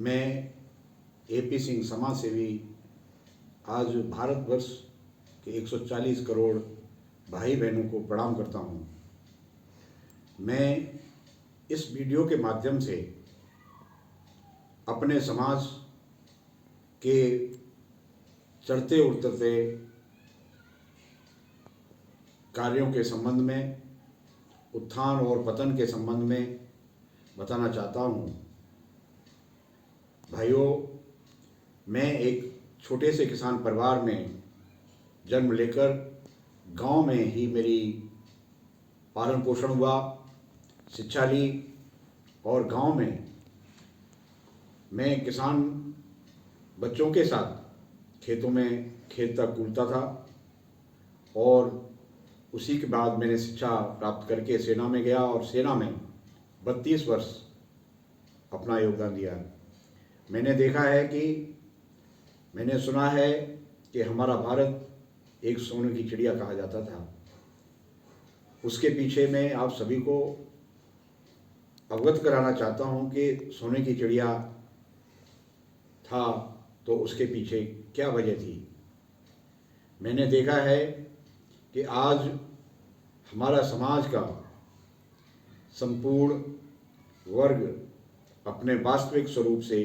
मैं एपी सिंह समाज सेवी आज भारतवर्ष के 140 करोड़ भाई बहनों को प्रणाम करता हूँ। मैं इस वीडियो के माध्यम से अपने समाज के चढ़ते उतरते कार्यों के संबंध में, उत्थान और पतन के संबंध में बताना चाहता हूँ। भाइयों, मैं एक छोटे से किसान परिवार में जन्म लेकर गांव में ही मेरी पालन पोषण हुआ, शिक्षा ली और गांव में मैं किसान बच्चों के साथ खेतों में खेत तक कूदता था और उसी के बाद मैंने शिक्षा प्राप्त करके सेना में गया और सेना में 32 वर्ष अपना योगदान दिया। मैंने देखा है कि मैंने सुना है कि हमारा भारत एक सोने की चिड़िया कहा जाता था। उसके पीछे मैं आप सभी को अवगत कराना चाहता हूं कि सोने की चिड़िया था तो उसके पीछे क्या वजह थी। मैंने देखा है कि आज हमारा समाज का संपूर्ण वर्ग अपने वास्तविक स्वरूप से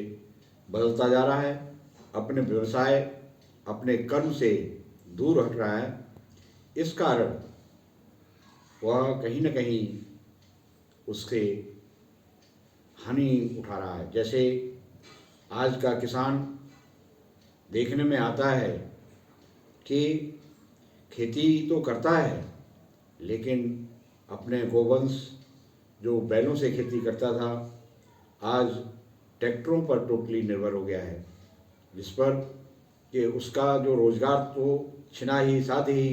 बदलता जा रहा है, अपने व्यवसाय, अपने कर्म से दूर हट रहा है। इस कारण वह कहीं न कहीं उससे हानि उठा रहा है। जैसे आज का किसान देखने में आता है कि खेती तो करता है लेकिन अपने गोवंश जो बैलों से खेती करता था आज ट्रैक्टरों पर टोटली निर्भर हो गया है, जिस पर कि उसका जो रोज़गार तो छिना ही, साथ ही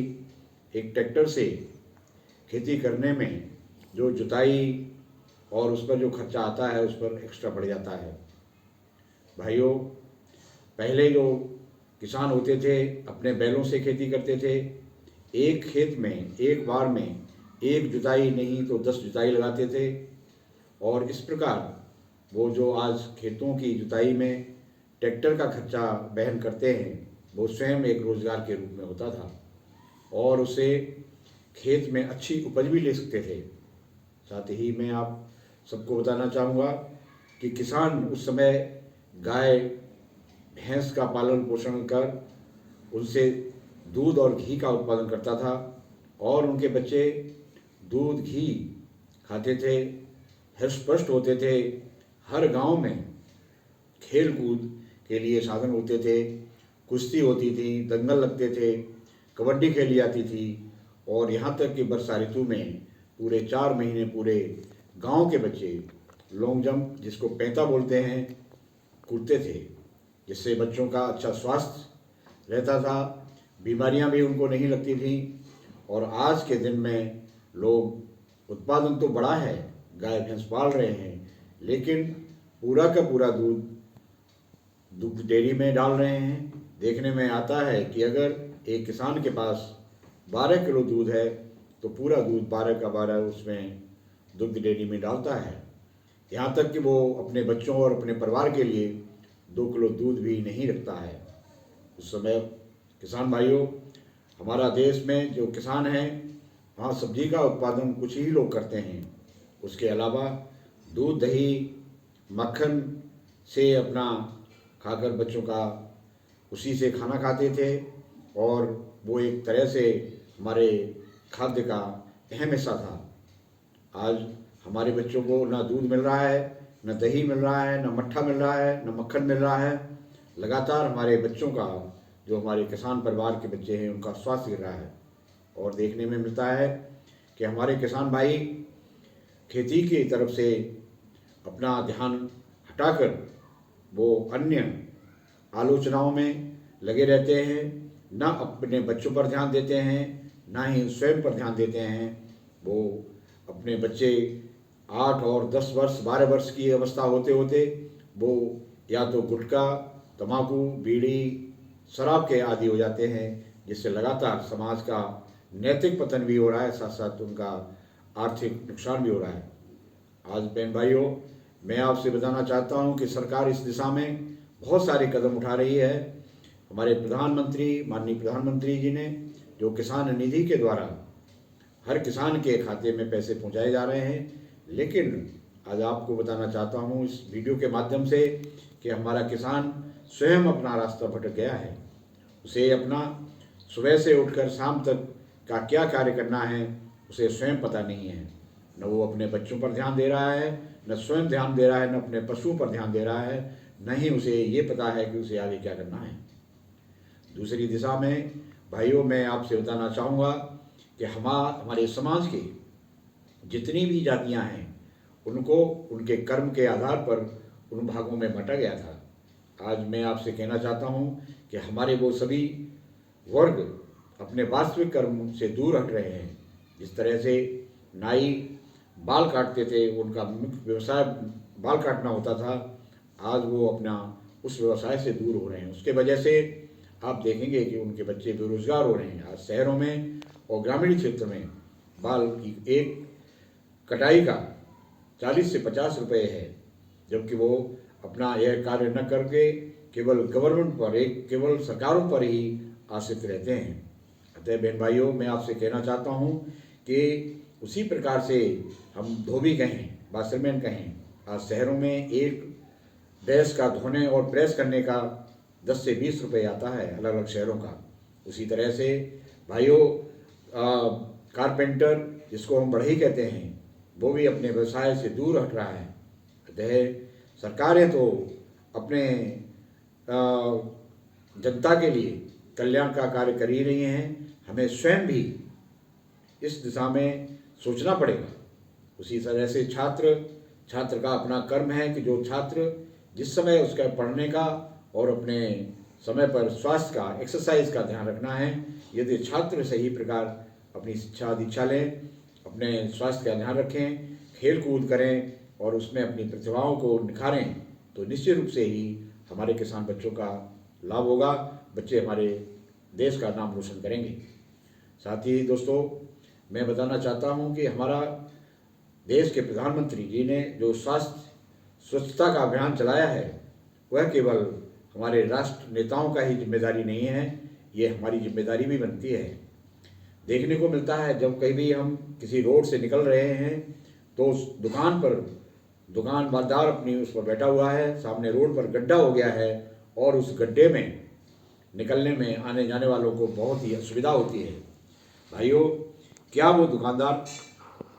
एक ट्रैक्टर से खेती करने में जो जुताई और उस पर जो खर्चा आता है उस पर एक्स्ट्रा बढ़ जाता है। भाइयों, पहले जो किसान होते थे अपने बैलों से खेती करते थे, एक खेत में एक बार में एक जुताई नहीं तो 10 जुताई लगाते थे और इस प्रकार वो जो आज खेतों की जुताई में ट्रैक्टर का खर्चा वहन करते हैं वो स्वयं एक रोज़गार के रूप में होता था और उससे खेत में अच्छी उपज भी ले सकते थे। साथ ही मैं आप सबको बताना चाहूँगा कि किसान उस समय गाय भैंस का पालन पोषण कर उनसे दूध और घी का उत्पादन करता था और उनके बच्चे दूध घी खाते थे, हृष्ट-पुष्ट होते थे। हर गांव में खेल कूद के लिए साधन होते थे, कुश्ती होती थी, दंगल लगते थे, कबड्डी खेली जाती थी और यहाँ तक कि वर्षा ऋतु में पूरे 4 महीने पूरे गांव के बच्चे लॉन्ग जंप, जिसको पैंता बोलते हैं, कूदते थे, जिससे बच्चों का अच्छा स्वास्थ्य रहता था, बीमारियां भी उनको नहीं लगती थी। और आज के दिन में लोग उत्पादन तो बड़ा है, गाय भैंस पाल रहे हैं, लेकिन पूरा का पूरा दूध दूध डेयरी में डाल रहे हैं। देखने में आता है कि अगर एक किसान के पास 12 किलो दूध है तो पूरा दूध 12 का 12 उसमें दुग्ध डेयरी में डालता है। यहाँ तक कि वो अपने बच्चों और अपने परिवार के लिए 2 किलो दूध भी नहीं रखता है। उस समय किसान भाइयों, हमारा देश में जो किसान हैं वहाँ सब्जी का उत्पादन कुछ ही लोग करते हैं। उसके अलावा दूध, दही, मक्खन से अपना खाकर बच्चों का उसी से खाना खाते थे और वो एक तरह से हमारे खाद्य का अहम हिस्सा था। आज हमारे बच्चों को ना दूध मिल रहा है, न दही मिल रहा है, न मट्ठा मिल रहा है, न मक्खन मिल रहा है। लगातार हमारे बच्चों का, जो हमारे किसान परिवार के बच्चे हैं, उनका स्वास्थ्य गिर रहा है और देखने में मिलता है कि हमारे किसान भाई खेती की तरफ से अपना ध्यान हटाकर वो अन्य आलोचनाओं में लगे रहते हैं, ना अपने बच्चों पर ध्यान देते हैं, ना ही स्वयं पर ध्यान देते हैं। वो अपने बच्चे 8 और 10 वर्ष 12 वर्ष की अवस्था होते होते वो या तो गुटखा, तम्बाकू, बीड़ी, शराब के आदी हो जाते हैं, जिससे लगातार समाज का नैतिक पतन भी हो रहा है, साथ साथ उनका आर्थिक नुकसान भी हो रहा है। आज बहन भाइयों, मैं आपसे बताना चाहता हूं कि सरकार इस दिशा में बहुत सारे कदम उठा रही है। हमारे प्रधानमंत्री, माननीय प्रधानमंत्री जी ने जो किसान निधि के द्वारा हर किसान के खाते में पैसे पहुंचाए जा रहे हैं, लेकिन आज आपको बताना चाहता हूं इस वीडियो के माध्यम से कि हमारा किसान स्वयं अपना रास्ता भटक गया है। उसे अपना सुबह से उठकर शाम तक का क्या कार्य करना है उसे स्वयं पता नहीं है। न वो अपने बच्चों पर ध्यान दे रहा है, न स्वयं ध्यान दे रहा है, न अपने पशुओं पर ध्यान दे रहा है, न ही उसे ये पता है कि उसे आगे क्या करना है। दूसरी दिशा में भाइयों, मैं आपसे बताना चाहूँगा कि हमारे समाज की जितनी भी जातियां हैं उनको उनके कर्म के आधार पर उन भागों में बांटा गया था। आज मैं आपसे कहना चाहता हूं कि हमारे वो सभी वर्ग अपने वास्तविक कर्म से दूर हट रहे हैं। जिस तरह से नाई बाल काटते थे, उनका मुख्य व्यवसाय बाल काटना होता था, आज वो अपना उस व्यवसाय से दूर हो रहे हैं। उसके वजह से आप देखेंगे कि उनके बच्चे बेरोजगार हो रहे हैं। आज शहरों में और ग्रामीण क्षेत्र में बाल की एक कटाई का 40 से 50 रुपये है, जबकि वो अपना यह कार्य न करके केवल गवर्नमेंट पर, केवल सरकारों पर ही आश्रित रहते हैं। अतः बहन भाइयों, मैं आपसे कहना चाहता हूँ कि उसी प्रकार से हम धोबी कहें, बासरमैन कहें, आज शहरों में एक ड्रेस का धोने और प्रेस करने का 10 से 20 रुपये आता है अलग अलग शहरों का। उसी तरह से भाइयों, कारपेंटर जिसको हम बढ़ई कहते हैं, वो भी अपने व्यवसाय से दूर हट रहा है। अतः सरकारें तो अपने जनता के लिए कल्याण का कार्य कर ही रही हैं, हमें स्वयं भी इस दिशा में सोचना पड़ेगा। उसी तरह से छात्र का अपना कर्म है कि जो छात्र जिस समय उसका पढ़ने का और अपने समय पर स्वास्थ्य का, एक्सरसाइज का ध्यान रखना है, यदि छात्र सही प्रकार अपनी शिक्षा दीक्षा लें, अपने स्वास्थ्य का ध्यान रखें, खेल कूद करें और उसमें अपनी प्रतिभाओं को निखारें, तो निश्चित रूप से ही हमारे किसान बच्चों का लाभ होगा। बच्चे हमारे देश का नाम रोशन करेंगे। साथ ही दोस्तों, मैं बताना चाहता हूं कि हमारा देश के प्रधानमंत्री जी ने जो स्वच्छता का अभियान चलाया है, वह केवल हमारे राष्ट्र नेताओं का ही जिम्मेदारी नहीं है, ये हमारी जिम्मेदारी भी बनती है। देखने को मिलता है जब कहीं भी हम किसी रोड से निकल रहे हैं तो उस दुकानदार अपनी उस पर बैठा हुआ है, सामने रोड पर गड्ढा हो गया है और उस गड्ढे में निकलने में आने जाने वालों को बहुत ही असुविधा होती है। भाइयों, क्या वो दुकानदार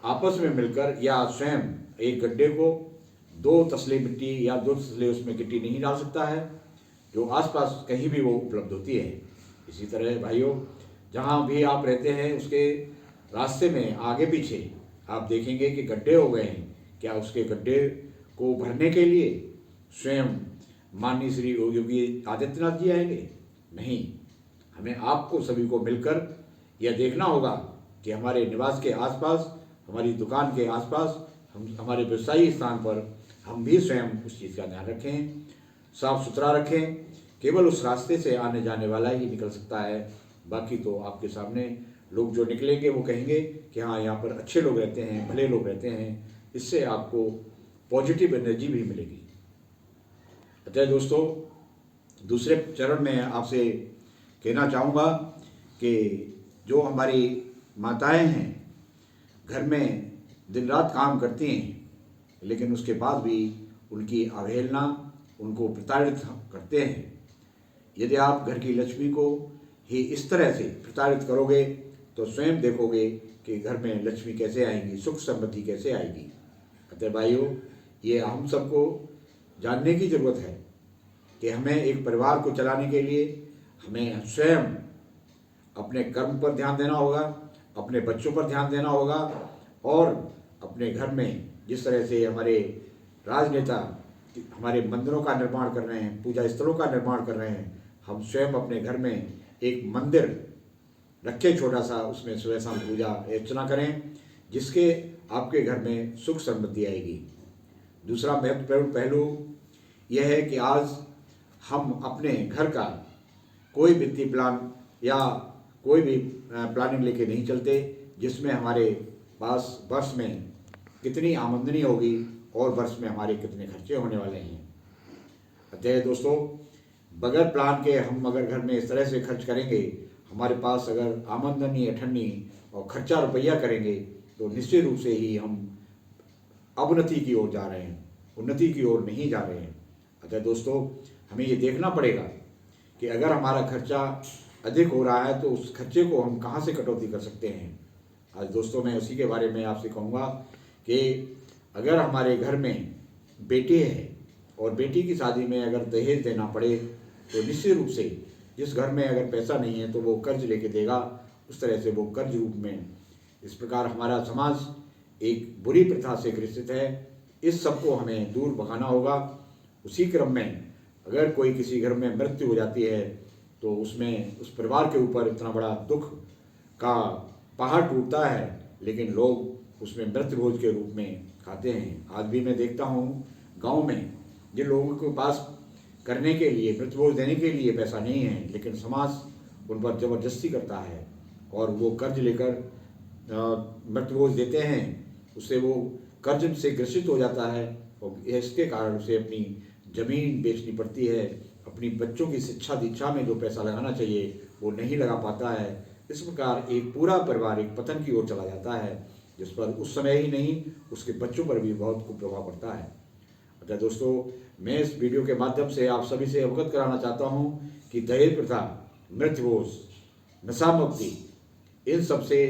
आपस में मिलकर या स्वयं एक गड्ढे को 2 तसले मिट्टी या 2 तसले उसमें गिट्टी नहीं डाल सकता है, जो आसपास कहीं भी वो उपलब्ध होती है। इसी तरह भाइयों, जहाँ भी आप रहते हैं उसके रास्ते में आगे पीछे आप देखेंगे कि गड्ढे हो गए हैं। क्या उसके गड्ढे को भरने के लिए स्वयं माननीय श्री योगी आदित्यनाथ जी आएंगे? नहीं, हमें आपको सभी को मिलकर यह देखना होगा कि हमारे निवास के आसपास, हमारी दुकान के आसपास, हमारे व्यवसायी स्थान पर हम भी स्वयं उस चीज़ का ध्यान रखें, साफ सुथरा रखें। केवल उस रास्ते से आने जाने वाला ही निकल सकता है, बाकी तो आपके सामने लोग जो निकलेंगे वो कहेंगे कि हाँ, यहाँ पर अच्छे लोग रहते हैं, भले लोग रहते हैं। इससे आपको पॉजिटिव एनर्जी भी मिलेगी। अतः दोस्तों, दूसरे चरण में आपसे कहना चाहूँगा कि जो हमारी माताएं हैं घर में दिन रात काम करती हैं, लेकिन उसके बाद भी उनकी अवहेलना, उनको प्रताड़ित करते हैं। यदि आप घर की लक्ष्मी को ही इस तरह से प्रताड़ित करोगे तो स्वयं देखोगे कि घर में लक्ष्मी कैसे आएगी, सुख समृद्धि कैसे आएगी। अतः भाइयों, ये हम सबको जानने की ज़रूरत है कि हमें एक परिवार को चलाने के लिए हमें स्वयं अपने कर्म पर ध्यान देना होगा, अपने बच्चों पर ध्यान देना होगा और अपने घर में जिस तरह से हमारे राजनेता हमारे मंदिरों का निर्माण कर रहे हैं, पूजा स्थलों का निर्माण कर रहे हैं, हम स्वयं अपने घर में एक मंदिर रखें छोटा सा, उसमें सुबह शाम पूजा अर्चना करें, जिसके आपके घर में सुख समृद्धि आएगी। दूसरा महत्वपूर्ण पहलू यह है कि आज हम अपने घर का कोई वित्तीय प्लान या कोई भी प्लानिंग लेके नहीं चलते, जिसमें हमारे पास वर्ष में कितनी आमदनी होगी और वर्ष में हमारे कितने खर्चे होने वाले हैं। अतः दोस्तों, बगैर प्लान के हम अगर घर में इस तरह से खर्च करेंगे, हमारे पास अगर आमदनी अठन्नी और खर्चा रुपया करेंगे, तो निश्चित रूप से ही हम अवनति की ओर जा रहे हैं, उन्नति की ओर नहीं जा रहे हैं। अतः दोस्तों, हमें ये देखना पड़ेगा कि अगर हमारा खर्चा अधिक हो रहा है तो उस खर्चे को हम कहाँ से कटौती कर सकते हैं। आज दोस्तों, मैं उसी के बारे में आपसे कहूँगा कि अगर हमारे घर में बेटी है और बेटी की शादी में अगर दहेज देना पड़े, तो निश्चित रूप से जिस घर में अगर पैसा नहीं है तो वो कर्ज लेके देगा, उस तरह से वो कर्ज रूप में। इस प्रकार हमारा समाज एक बुरी प्रथा से ग्रसित है। इस सब को हमें दूर भगाना होगा। उसी क्रम में अगर कोई किसी घर में मृत्यु हो जाती है तो उसमें उस परिवार के ऊपर इतना बड़ा दुख का पहाड़ टूटता है, लेकिन लोग उसमें मृत्यु भोज के रूप में खाते हैं। आज भी मैं देखता हूँ गांव में जिन लोगों के पास करने के लिए, मृत्यु भोज देने के लिए पैसा नहीं है, लेकिन समाज उन पर जबरदस्ती करता है और वो कर्ज लेकर मृत्यु भोज देते हैं। उससे वो कर्ज से ग्रसित हो जाता है और इसके कारण उसे अपनी ज़मीन बेचनी पड़ती है। अपनी बच्चों की शिक्षा दीक्षा में जो पैसा लगाना चाहिए वो नहीं लगा पाता है। इस प्रकार एक पूरा परिवार एक पतन की ओर चला जाता है, जिस पर उस समय ही नहीं उसके बच्चों पर भी बहुत कुप्रभाव पड़ता है। अतः दोस्तों, मैं इस वीडियो के माध्यम से आप सभी से अवगत कराना चाहता हूँ कि दहेज प्रथा, मृत्यु भोज, नशा मुक्ति, इन सब से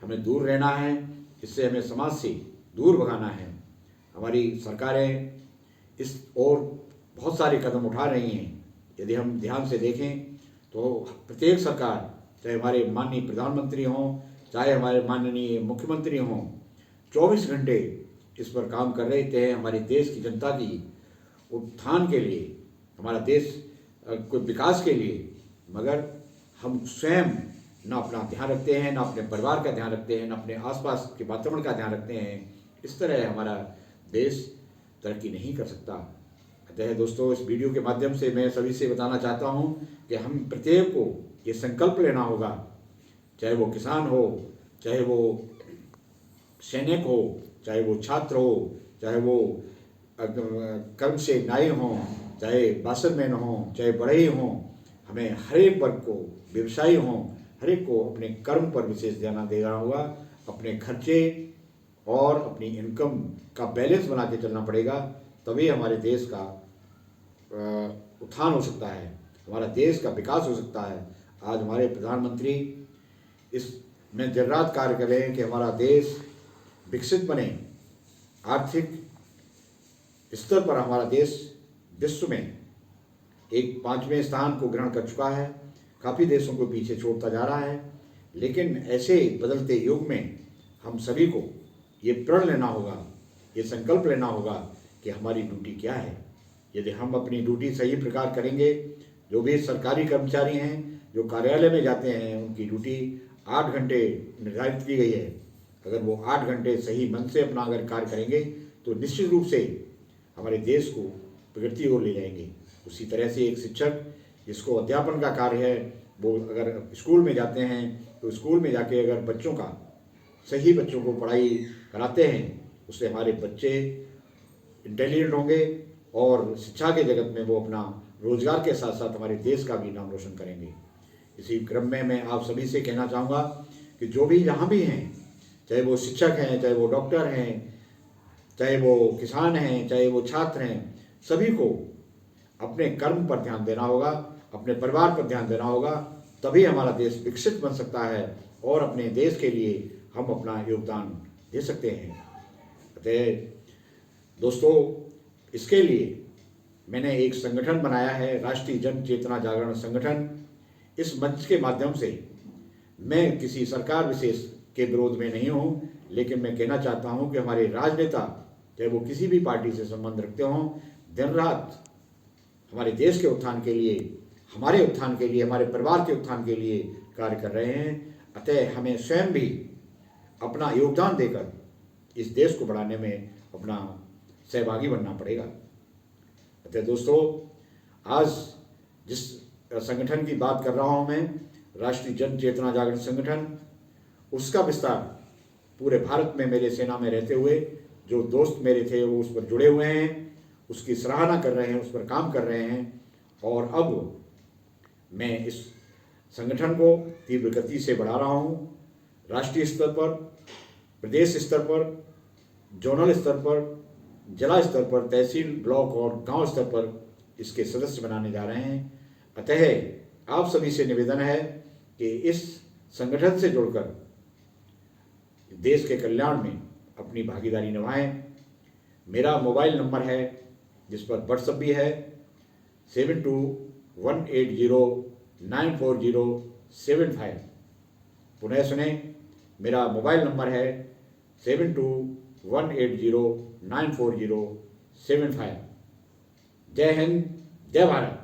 हमें दूर रहना है। इससे हमें समाज से दूर भगाना है। हमारी सरकारें इस ओर बहुत सारे कदम उठा रही हैं। यदि हम ध्यान से देखें तो प्रत्येक सरकार, चाहे हमारे माननीय प्रधानमंत्री हों, चाहे हमारे माननीय मुख्यमंत्री हों, 24 घंटे इस पर काम कर रहे थे हमारे देश की जनता की उत्थान के लिए, हमारा देश को विकास के लिए। मगर हम स्वयं ना अपना ध्यान रखते हैं, ना अपने परिवार का ध्यान रखते हैं, ना अपने आसपास के वातावरण का ध्यान रखते हैं। इस तरह हमारा देश तरक्की नहीं कर सकता। अतः दोस्तों, इस वीडियो के माध्यम से मैं सभी से बताना चाहता हूँ कि हम प्रत्येक को ये संकल्प लेना होगा, चाहे वो किसान हो, चाहे वो सैनिक हो, चाहे वो छात्र हो, चाहे वो कर्म से नाई हों, चाहे बासरमैन हों, चाहे बढ़ई हों, हमें हर एक वर्ग को, व्यवसायी हों, हर एक को अपने कर्म पर विशेष ध्यान देना होगा। अपने खर्चे और अपनी इनकम का बैलेंस बना के चलना पड़ेगा, तभी हमारे देश का उत्थान हो सकता है, हमारा देश का विकास हो सकता है। आज हमारे प्रधानमंत्री इसमें दिन रात कार्य कर रहे हैं कि हमारा देश विकसित बने, आर्थिक स्तर पर हमारा देश विश्व में एक 5वें स्थान को ग्रहण कर चुका है, काफ़ी देशों को पीछे छोड़ता जा रहा है। लेकिन ऐसे बदलते युग में हम सभी को ये प्रण लेना होगा, ये संकल्प लेना होगा कि हमारी ड्यूटी क्या है। यदि हम अपनी ड्यूटी सही प्रकार करेंगे, जो भी सरकारी कर्मचारी हैं जो कार्यालय में जाते हैं, उनकी ड्यूटी 8 घंटे निर्धारित की गई है। अगर वो 8 घंटे सही मन से अपना अगर कार्य करेंगे तो निश्चित रूप से हमारे देश को प्रगति ओर ले जाएंगे। उसी तरह से एक शिक्षक जिसको अध्यापन का कार्य है, वो अगर स्कूल में जाते हैं तो स्कूल में जाके अगर बच्चों को पढ़ाई कराते हैं, उससे हमारे बच्चे इंटेलिजेंट होंगे और शिक्षा के जगत में वो अपना रोजगार के साथ साथ हमारे देश का भी नाम रोशन करेंगे। इसी क्रम में मैं आप सभी से कहना चाहूँगा कि जो भी जहाँ भी हैं, चाहे वो शिक्षक हैं, चाहे वो डॉक्टर हैं, चाहे वो किसान हैं, चाहे वो छात्र हैं, सभी को अपने कर्म पर ध्यान देना होगा, अपने परिवार पर ध्यान देना होगा, तभी हमारा देश विकसित बन सकता है और अपने देश के लिए हम अपना योगदान दे सकते हैं। अतः दोस्तों, इसके लिए मैंने एक संगठन बनाया है, राष्ट्रीय जन चेतना जागरण संगठन। इस मंच के माध्यम से मैं किसी सरकार विशेष के विरोध में नहीं हूँ, लेकिन मैं कहना चाहता हूँ कि हमारे राजनेता, चाहे वो किसी भी पार्टी से संबंध रखते हों, दिन रात हमारे देश के उत्थान के लिए, हमारे उत्थान के लिए, हमारे परिवार के उत्थान के लिए कार्य कर रहे हैं। अतः हमें स्वयं भी अपना योगदान देकर इस देश को बढ़ाने में अपना सहभागी बनना पड़ेगा। अतः दोस्तों, आज जिस संगठन की बात कर रहा हूँ मैं, राष्ट्रीय जन चेतना जागरण संगठन, उसका विस्तार पूरे भारत में मेरे सेना में रहते हुए जो दोस्त मेरे थे वो उस पर जुड़े हुए हैं, उसकी सराहना कर रहे हैं, उस पर काम कर रहे हैं। और अब मैं इस संगठन को तीव्र गति से बढ़ा रहा हूँ। राष्ट्रीय स्तर पर, प्रदेश स्तर पर, जोनल स्तर पर, जिला स्तर पर, तहसील, ब्लॉक और गांव स्तर पर इसके सदस्य बनाने जा रहे हैं। अतः आप सभी से निवेदन है कि इस संगठन से जुड़कर देश के कल्याण में अपनी भागीदारी निभाएं। मेरा मोबाइल नंबर है जिस पर व्हाट्सएप भी है 7218094075। पुनः सुने, मेरा मोबाइल नंबर है 7218094075। जय हिंद, जय भारत।